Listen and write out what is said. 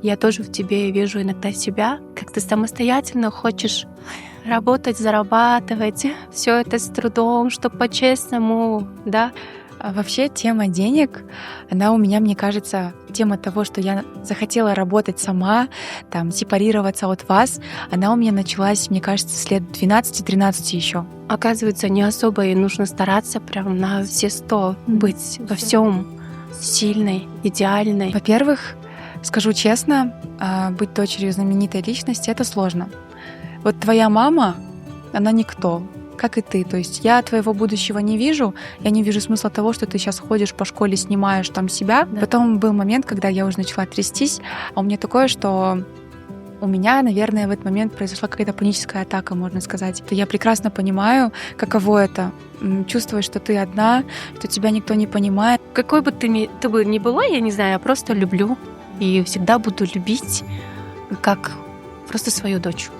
Я тоже в тебе вижу иногда себя, как ты самостоятельно хочешь работать, зарабатывать, все это с трудом, чтобы по-честному, да. Вообще тема денег, она у меня, мне кажется, тема того, что я захотела работать сама, там, сепарироваться от вас, она у меня началась, мне кажется, с лет 12-13 еще. Оказывается, не особо и нужно стараться прям на все 100 быть во всем сильной, идеальной. Во-первых, скажу честно, быть дочерью знаменитой личности — это сложно. Вот твоя мама, она никто, как и ты. То есть я твоего будущего не вижу, я не вижу смысла того, что ты сейчас ходишь по школе, снимаешь там себя. Да. Потом был момент, когда я уже начала трястись, а у меня такое, что у меня, наверное, в этот момент произошла какая-то паническая атака, можно сказать. Я прекрасно понимаю, каково это — чувствовать, что ты одна, что тебя никто не понимает. Какой бы ты бы ни была, я не знаю, я просто люблю и всегда буду любить как просто свою дочь.